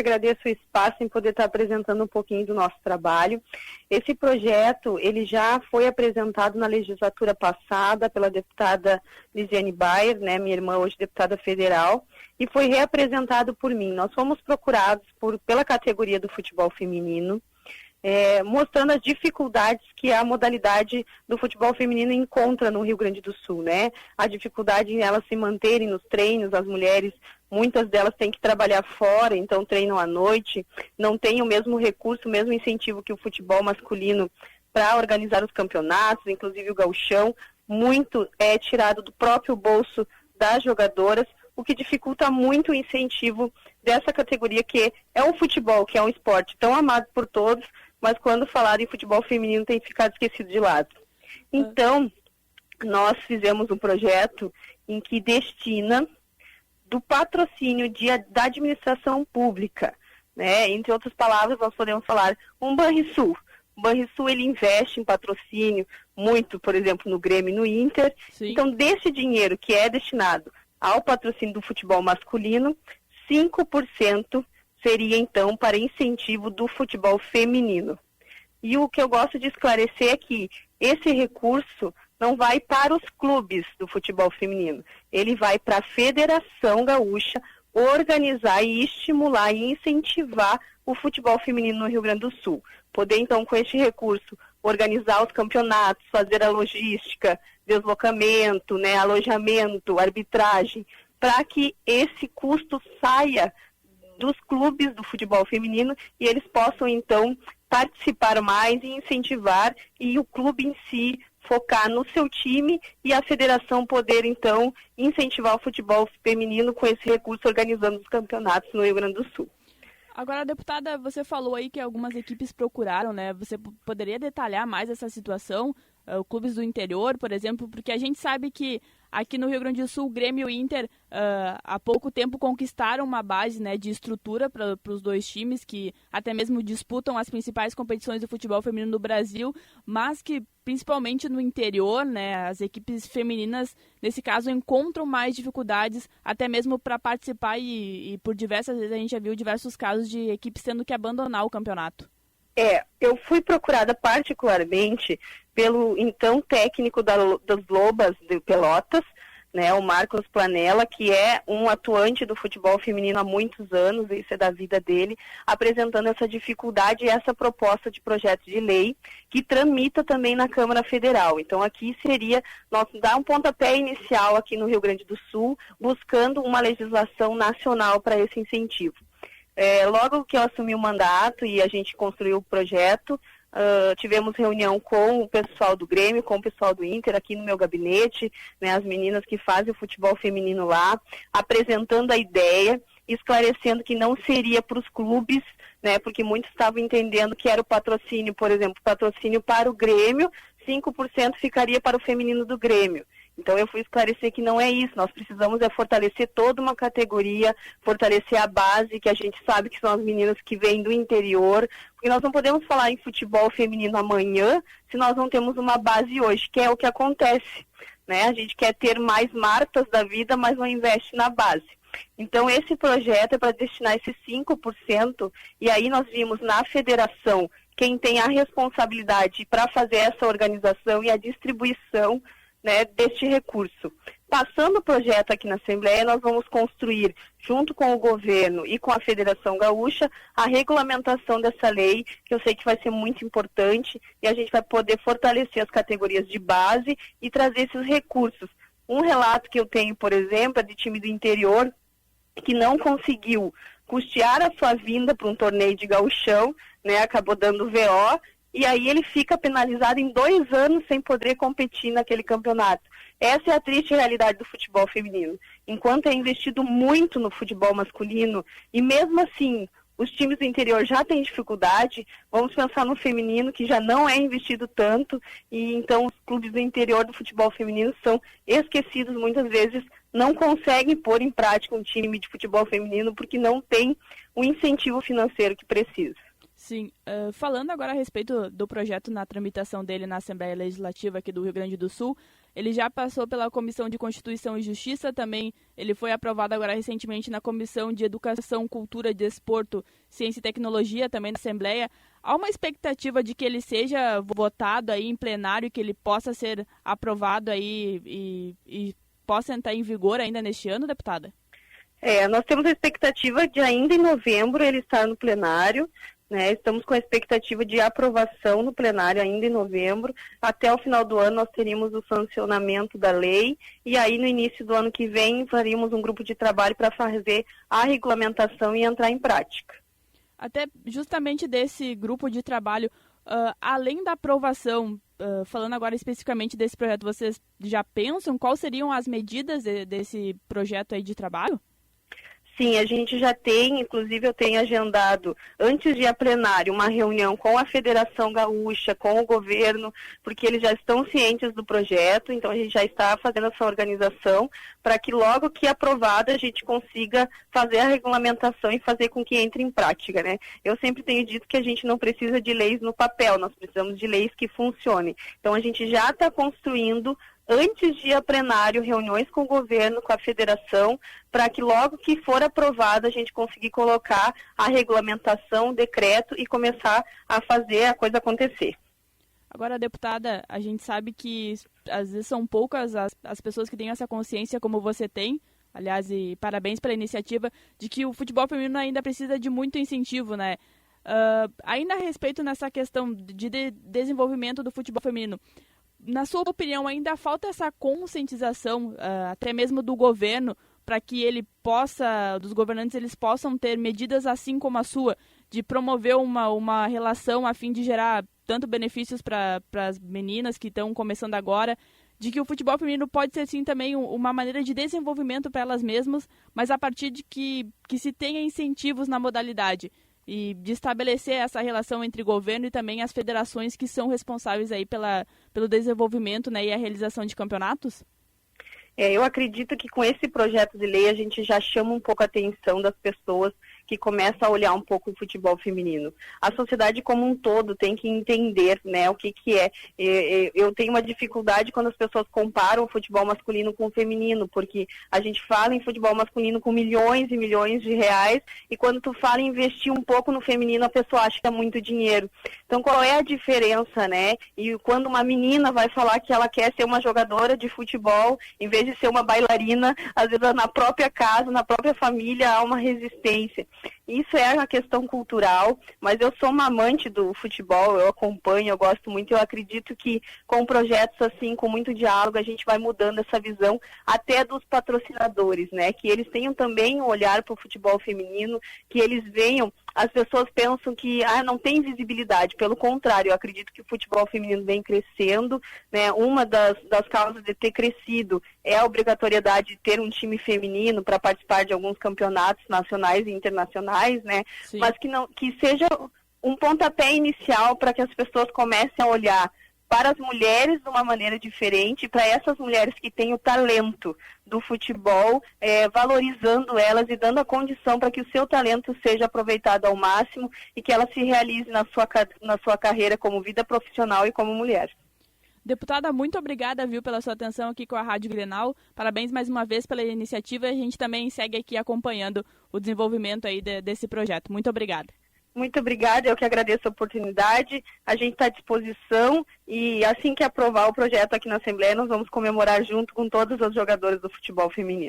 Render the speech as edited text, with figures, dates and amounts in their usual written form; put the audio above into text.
agradeço o espaço em poder estar apresentando um pouquinho do nosso trabalho. Esse projeto, ele já foi apresentado na legislatura passada pela deputada Lisiane Bayer, né, minha irmã hoje deputada federal, e foi reapresentado por mim. Nós fomos procurados pela categoria do futebol feminino, mostrando as dificuldades que a modalidade do futebol feminino encontra no Rio Grande do Sul, né? A dificuldade em elas se manterem nos treinos, as mulheres, muitas delas têm que trabalhar fora, então treinam à noite, não têm o mesmo recurso, o mesmo incentivo que o futebol masculino para organizar os campeonatos, inclusive o gauchão, muito é tirado do próprio bolso das jogadoras, o que dificulta muito o incentivo dessa categoria que é o futebol, que é um esporte tão amado por todos, mas quando falado em futebol feminino tem ficado esquecido de lado. Então, nós fizemos um projeto em que destina do patrocínio da administração pública, né? Entre outras palavras, nós podemos falar um Banrisul. O Banrisul, ele investe em patrocínio muito, por exemplo, no Grêmio e no Inter. Sim. Então, desse dinheiro que é destinado ao patrocínio do futebol masculino, 5% seria, então, para incentivo do futebol feminino. E o que eu gosto de esclarecer é que esse recurso não vai para os clubes do futebol feminino. Ele vai para a Federação Gaúcha organizar e estimular e incentivar o futebol feminino no Rio Grande do Sul. Poder, então, com este recurso, organizar os campeonatos, fazer a logística, deslocamento, né, alojamento, arbitragem, para que esse custo saia dos clubes do futebol feminino e eles possam, então, participar mais e incentivar, e o clube em si focar no seu time e a federação poder, então, incentivar o futebol feminino com esse recurso, organizando os campeonatos no Rio Grande do Sul. Agora, deputada, você falou aí que algumas equipes procuraram, né? Você poderia detalhar mais essa situação? Clubes do interior, por exemplo, porque a gente sabe que aqui no Rio Grande do Sul, o Grêmio e o Inter, há pouco tempo conquistaram uma base, né, de estrutura para os dois times, que até mesmo disputam as principais competições do futebol feminino do Brasil, mas que, principalmente no interior, né, as equipes femininas, nesse caso, encontram mais dificuldades, até mesmo para participar, e por diversas vezes a gente já viu diversos casos de equipes tendo que abandonar o campeonato. Eu fui procurada particularmente pelo então técnico das Lobas de Pelotas, né, o Marcos Planella, que é um atuante do futebol feminino há muitos anos, isso é da vida dele, apresentando essa dificuldade e essa proposta de projeto de lei que tramita também na Câmara Federal. Então aqui seria nós dar um pontapé inicial aqui no Rio Grande do Sul, buscando uma legislação nacional para esse incentivo. Logo que eu assumi o mandato e a gente construiu o projeto, tivemos reunião com o pessoal do Grêmio, com o pessoal do Inter aqui no meu gabinete, né, as meninas que fazem o futebol feminino lá, apresentando a ideia, esclarecendo que não seria para os clubes, né, porque muitos estavam entendendo que era o patrocínio, por exemplo, patrocínio para o Grêmio, 5% ficaria para o feminino do Grêmio. Então eu fui esclarecer que não é isso, nós precisamos fortalecer toda uma categoria, fortalecer a base, que a gente sabe que são as meninas que vêm do interior, porque nós não podemos falar em futebol feminino amanhã se nós não temos uma base hoje, que é o que acontece, né? A gente quer ter mais Martas da vida, mas não investe na base. Então esse projeto é para destinar esses 5%, e aí nós vimos na federação quem tem a responsabilidade para fazer essa organização e a distribuição, né, deste recurso. Passando o projeto aqui na Assembleia, nós vamos construir, junto com o governo e com a Federação Gaúcha, a regulamentação dessa lei, que eu sei que vai ser muito importante, e a gente vai poder fortalecer as categorias de base e trazer esses recursos. Um relato que eu tenho, por exemplo, é de time do interior, que não conseguiu custear a sua vinda para um torneio de gauchão, né, acabou dando VO, e aí ele fica penalizado em 2 anos sem poder competir naquele campeonato. Essa é a triste realidade do futebol feminino. Enquanto é investido muito no futebol masculino, e mesmo assim os times do interior já têm dificuldade, vamos pensar no feminino, que já não é investido tanto, e então os clubes do interior do futebol feminino são esquecidos muitas vezes, não conseguem pôr em prática um time de futebol feminino porque não tem o incentivo financeiro que precisa. Sim, falando agora a respeito do projeto na tramitação dele na Assembleia Legislativa aqui do Rio Grande do Sul, ele já passou pela Comissão de Constituição e Justiça, também ele foi aprovado agora recentemente na Comissão de Educação, Cultura, Desporto, Ciência e Tecnologia, também da Assembleia. Há uma expectativa de que ele seja votado aí em plenário, que ele possa ser aprovado aí e possa entrar em vigor ainda neste ano, deputada? Nós temos a expectativa de ainda em novembro ele estar no plenário, né? Estamos com a expectativa de aprovação no plenário ainda em novembro. Até o final do ano nós teríamos o sancionamento da lei e aí no início do ano que vem faríamos um grupo de trabalho para fazer a regulamentação e entrar em prática. Até justamente desse grupo de trabalho, além da aprovação, falando agora especificamente desse projeto, vocês já pensam quais seriam as medidas desse projeto aí de trabalho? Sim, a gente já tem, inclusive eu tenho agendado, antes de ir a plenário, uma reunião com a Federação Gaúcha, com o governo, porque eles já estão cientes do projeto, então a gente já está fazendo essa organização para que logo que aprovada a gente consiga fazer a regulamentação e fazer com que entre em prática, né? Eu sempre tenho dito que a gente não precisa de leis no papel, nós precisamos de leis que funcionem. Então a gente já está construindo antes de ir a plenário, reuniões com o governo, com a federação, para que logo que for aprovado a gente conseguir colocar a regulamentação, o decreto e começar a fazer a coisa acontecer. Agora, deputada, a gente sabe que às vezes são poucas as pessoas que têm essa consciência como você tem, aliás, e parabéns pela iniciativa, de que o futebol feminino ainda precisa de muito incentivo, né? Ainda a respeito nessa questão de desenvolvimento do futebol feminino, na sua opinião, ainda falta essa conscientização, até mesmo do governo, para que dos governantes eles possam ter medidas assim como a sua, de promover uma relação a fim de gerar tanto benefícios para as meninas que estão começando agora, de que o futebol feminino pode ser sim também uma maneira de desenvolvimento para elas mesmas, mas a partir de que se tenha incentivos na modalidade e de estabelecer essa relação entre governo e também as federações que são responsáveis aí pelo desenvolvimento, né, e a realização de campeonatos? Eu acredito que com esse projeto de lei a gente já chama um pouco a atenção das pessoas que começam a olhar um pouco o futebol feminino. A sociedade como um todo tem que entender, né, o que é. Eu tenho uma dificuldade quando as pessoas comparam o futebol masculino com o feminino, porque a gente fala em futebol masculino com milhões e milhões de reais, e quando tu fala em investir um pouco no feminino, a pessoa acha que é muito dinheiro. Então, qual é a diferença, né? E quando uma menina vai falar que ela quer ser uma jogadora de futebol, em vez de ser uma bailarina, às vezes na própria casa, na própria família, há uma resistência. Isso é uma questão cultural, mas eu sou uma amante do futebol, eu acompanho, eu gosto muito, eu acredito que com projetos assim, com muito diálogo, a gente vai mudando essa visão até dos patrocinadores, né? Que eles tenham também um olhar para o futebol feminino, que eles venham. As pessoas pensam que não tem visibilidade, pelo contrário, eu acredito que o futebol feminino vem crescendo, né? Uma das causas de ter crescido é a obrigatoriedade de ter um time feminino para participar de alguns campeonatos nacionais e internacionais, né? Sim. Mas que seja um pontapé inicial para que as pessoas comecem a olhar para as mulheres de uma maneira diferente, para essas mulheres que têm o talento do futebol, valorizando elas e dando a condição para que o seu talento seja aproveitado ao máximo e que ela se realize na sua carreira como vida profissional e como mulher. Deputada, muito obrigada, pela sua atenção aqui com a Rádio Grenal. Parabéns mais uma vez pela iniciativa. A gente também segue aqui acompanhando o desenvolvimento aí desse projeto. Muito obrigada. Muito obrigada, eu que agradeço a oportunidade. A gente está à disposição e assim que aprovar o projeto aqui na Assembleia, nós vamos comemorar junto com todas as jogadoras do futebol feminino.